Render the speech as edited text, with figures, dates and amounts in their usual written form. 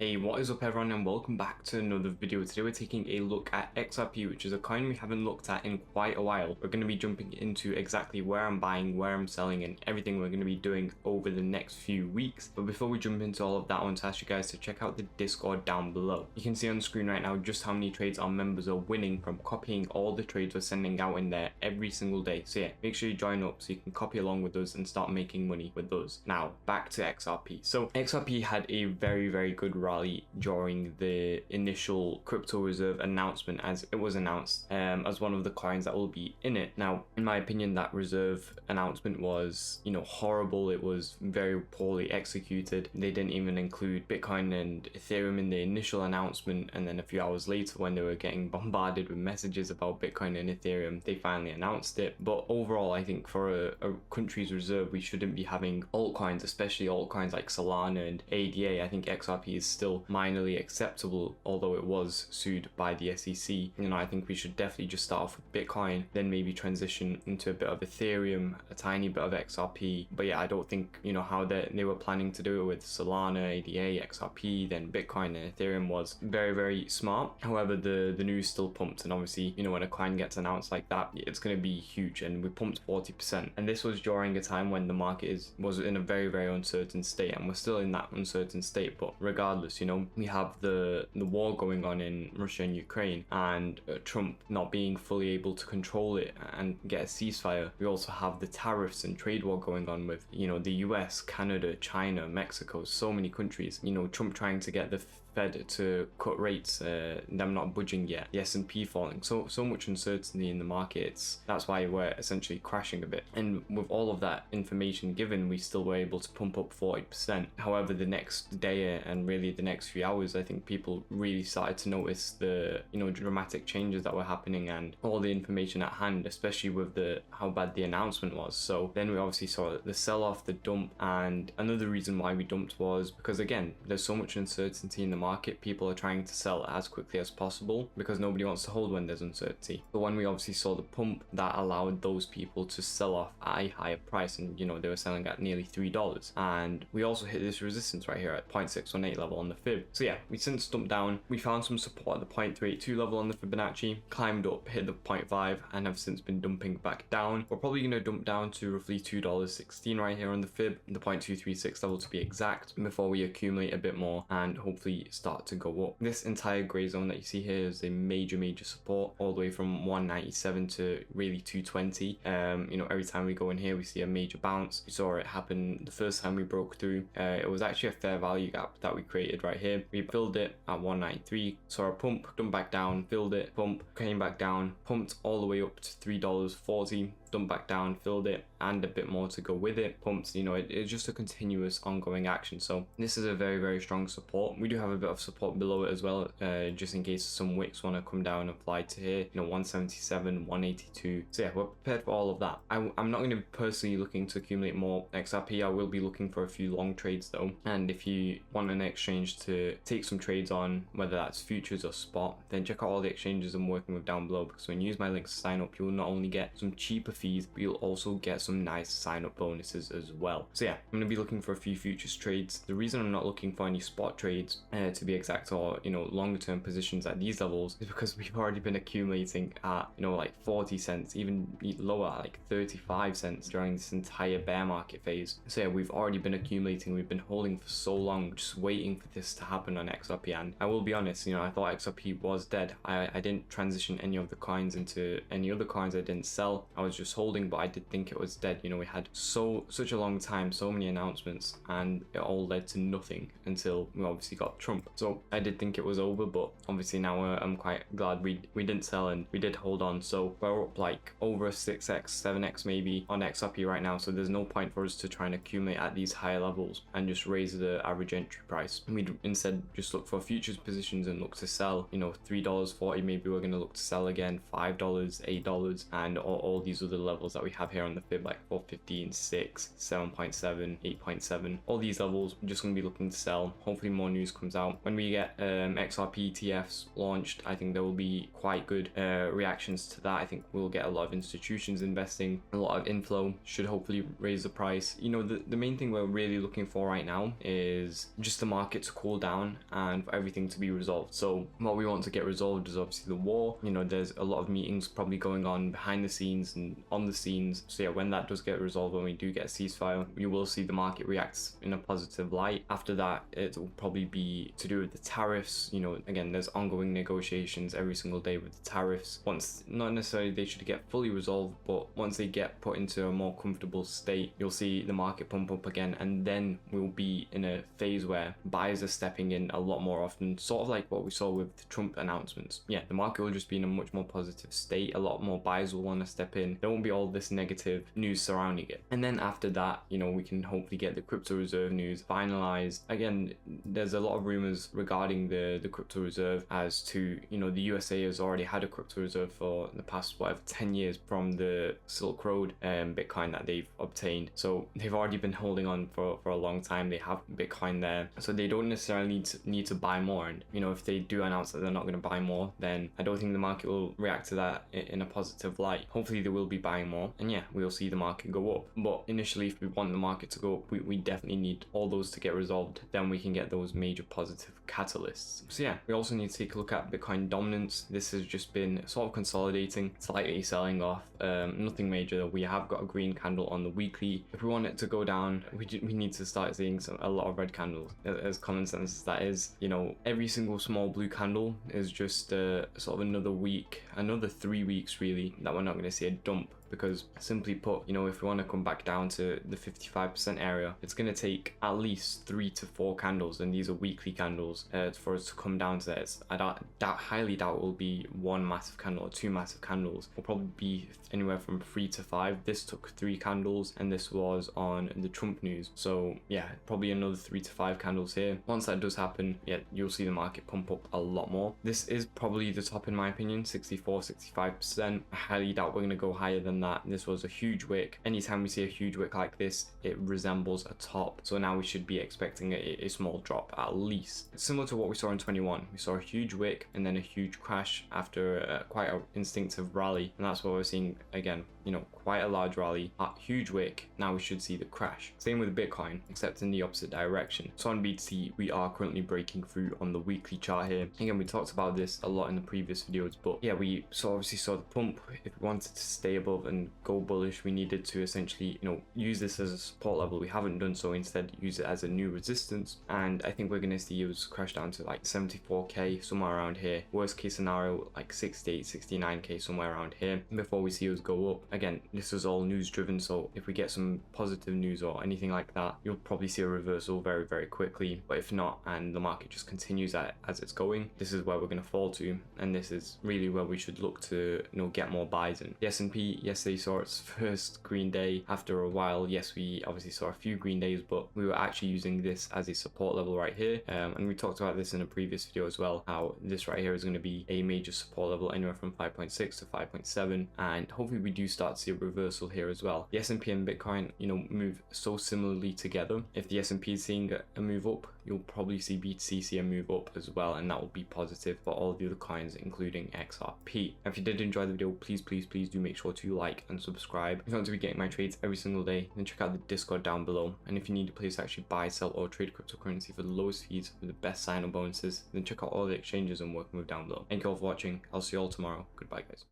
Hey, what is up everyone, and welcome back to another video. Today we're taking a look at XRP, which is a coin we haven't looked at in quite a while. We're going to be jumping into exactly where I'm buying, where I'm selling, and everything we're going to be doing over the next few weeks. But before we jump into all of that, I want to ask you guys to check out the Discord down below. You can see on the screen right now just how many trades our members are winning from copying all the trades we're sending out in there every single day. So yeah, make sure you join up so you can copy along with us and start making money with us. Now, back to XRP. So XRP had a very good rally during the initial crypto reserve announcement, as it was announced as one of the coins that will be in it. Now, in my opinion, that reserve announcement was, horrible. It was very poorly executed. They didn't even include Bitcoin and Ethereum in the initial announcement, and then a few hours later, when they were getting bombarded with messages about Bitcoin and Ethereum, they finally announced it. But overall, I think for a country's reserve, we shouldn't be having altcoins, especially altcoins like Solana and ADA. I think XRP is still minorly acceptable, although it was sued by the SEC. I think we should definitely just start off with Bitcoin, then maybe transition into a bit of Ethereum, a tiny bit of XRP. But yeah, I don't think how they were planning to do it with Solana, ADA, XRP, then Bitcoin and Ethereum was very smart. However, the news still pumped, and obviously when a coin gets announced like that, it's going to be huge, and we pumped 40%. And this was during a time when the market was in a very uncertain state, and we're still in that uncertain state. But regardless, we have the war going on in Russia and Ukraine, and Trump not being fully able to control it and get a ceasefire. We also have the tariffs and trade war going on with the US, Canada, China, Mexico, so many countries. Trump trying to get the Fed to cut rates, them not budging yet, the S&P falling, so much uncertainty in the markets. That's why we're essentially crashing a bit. And with all of that information given, we still were able to pump up 40%. However, the next day and really the next few hours, I think people really started to notice the dramatic changes that were happening and all the information at hand, especially with how bad the announcement was. So then we obviously saw the sell-off, the dump. And another reason why we dumped was because, again, there's so much uncertainty in the market. People are trying to sell as quickly as possible because nobody wants to hold when there's uncertainty. But when we obviously saw the pump, that allowed those people to sell off at a higher price, and they were selling at nearly $3. And we also hit this resistance right here at 0.618 level on the fib. So yeah, we since dumped down. We found some support at the 0.382 level on the Fibonacci, climbed up, hit the 0.5, and have since been dumping back down. We're probably going to dump down to roughly $2.16 right here on the fib, the 0.236 level to be exact, before we accumulate a bit more and hopefully start to go up. This entire gray zone that you see here is a major support, all the way from 197 to really 220. Every time we go in here, we see a major bounce. We saw it happen the first time we broke through. It was actually a fair value gap that we created right here. We filled it at 193, saw a pump, dumped back down, filled it, pump, came back down, pumped all the way up to $3.40, dumped back down, filled it, and a bit more to go with it, pumped. It's just a continuous ongoing action. So this is a very strong support. We do have a bit of support below it as well, just in case some wicks want to come down and fly to here, 177, 182. So yeah, we're prepared for all of that. I'm not going to be personally looking to accumulate more XRP. I will be looking for a few long trades though, and if you want an exchange to take some trades on, whether that's futures or spot, then check out all the exchanges I'm working with down below, because when you use my links to sign up, you'll not only get some cheaper fees, but you'll also get some nice sign up bonuses as well. So yeah, I'm going to be looking for a few futures trades. The reason I'm not looking for any spot trades, to be exact, or longer term positions at these levels, is because we've already been accumulating at like 40 cents, even lower, like 35 cents during this entire bear market phase. So yeah, we've already been accumulating. We've been holding for so long, just waiting for this to happen on XRP. And I will be honest, I thought XRP was dead. I didn't transition any of the coins into any other coins. I didn't sell. I was just holding, but I did think it was dead. We had such a long time, so many announcements, and it all led to nothing until we obviously got Trump. So I did think it was over, but obviously now I'm quite glad we didn't sell and we did hold on. So we're up like over 6x, 7x maybe on XRP right now. So there's no point for us to try and accumulate at these higher levels and just raise the average entry price. We'd instead just look for futures positions and look to sell, $3.40, maybe we're going to look to sell again, $5, $8, and all these other levels that we have here on the fib, like 415, 6, 7.7, 8.7. All these levels, we're just going to be looking to sell. Hopefully more news comes out. When we get XRP ETFs launched, I think there will be quite good reactions to that. I think we'll get a lot of institutions investing, a lot of inflow, should hopefully raise the price. You know, the main thing we're really looking for right now is just the market to cool down and for everything to be resolved. So what we want to get resolved is obviously the war. You know, there's a lot of meetings probably going on behind the scenes and on the scenes. So yeah, when that does get resolved, when we do get a ceasefire, you will see the market reacts in a positive light. After that, it will probably be to do with the tariffs. You know, again, there's ongoing negotiations every single day with the tariffs. Once, not necessarily they should get fully resolved, but once they get put into a more comfortable state, you'll see the market pump up again, and then we'll be in a phase where buyers are stepping in a lot more often, sort of like what we saw with the Trump announcements. Yeah, the market will just be in a much more positive state. A lot more buyers will want to step in. There won't be all this negative news surrounding it. And then after that, you know, we can hopefully get the crypto reserve news finalized. Again, there's a lot of rumors regarding the crypto reserve as to, you know, the USA has already had a crypto reserve for the past, whatever, 10 years from the Silk Road Bitcoin that they've obtained. So they've already been holding on for a long time. They have Bitcoin there, so they don't necessarily need to buy more. And you know, if they do announce that they're not going to buy more, then I don't think the market will react to that in a positive light. Hopefully they will be buying more, and yeah, we'll see the market go up. But initially, if we want the market to go up, we definitely need all those to get resolved. Then we can get those major positive catalysts. So yeah, we also need to take a look at Bitcoin dominance. This has just been sort of consolidating, slightly selling off. Nothing major. We have got a green candle on the weekly. If we want it to go down, we need to start seeing a lot of red candles. As common sense as that is, you know, every single small blue candle is just sort of another week, another 3 weeks really, that we're not going to see a dump. Because simply put, you know, if we want to come back down to the 55% area, it's going to take at least 3 to 4 candles, and these are weekly candles, for us to come down to that. I highly doubt it will be one massive candle or 2 massive candles. It'll probably be anywhere from 3 to 5. This took 3 candles, and this was on the Trump news. So yeah, probably another 3 to 5 candles here. Once that does happen, yeah, you'll see the market pump up a lot more. This is probably the top in my opinion, 65%. I highly doubt we're going to go higher than that. This was a huge wick. Anytime we see a huge wick like this, it resembles a top. So now we should be expecting a small drop at least. It's similar to what we saw in 21. We saw a huge wick and then a huge crash after quite an instinctive rally, and that's what we're seeing again. You know, quite a large rally, a huge wick. Now we should see the crash. Same with Bitcoin, except in the opposite direction. So on BTC, we are currently breaking through on the weekly chart here. Again, we talked about this a lot in the previous videos, but yeah, we obviously saw the pump. If we wanted to stay above and go bullish, we needed to essentially, you know, use this as a support level. We haven't done so. Instead, use it as a new resistance, and I think we're going to see it crash down to like 74k, somewhere around here. Worst case scenario, like 68, 69k, somewhere around here, before we see us go up. Again, this is all news driven, so if we get some positive news or anything like that, you'll probably see a reversal very, very quickly. But if not, and the market just continues as it's going, this is where we're going to fall to, and this is really where we should look to, you know, get more buys in. The S&P yesterday saw its first green day after a while. Yes, we obviously saw a few green days, but we were actually using this as a support level right here, and we talked about this in a previous video as well, how this right here is going to be a major support level anywhere from 5.6 to 5.7, and hopefully we do start to see a reversal here as well. The S&P and Bitcoin, you know, move so similarly together. If the S&P is seeing a move up, you'll probably see BTC see a move up as well, and that will be positive for all the other coins, including XRP. If you did enjoy the video, please do make sure to like and subscribe. If you want to be getting my trades every single day, then check out the Discord down below. And if you need a place to actually buy, sell, or trade cryptocurrency for the lowest fees with the best sign-up bonuses, then check out all the exchanges I'm working with down below. Thank you all for watching. I'll see you all tomorrow. Goodbye, guys.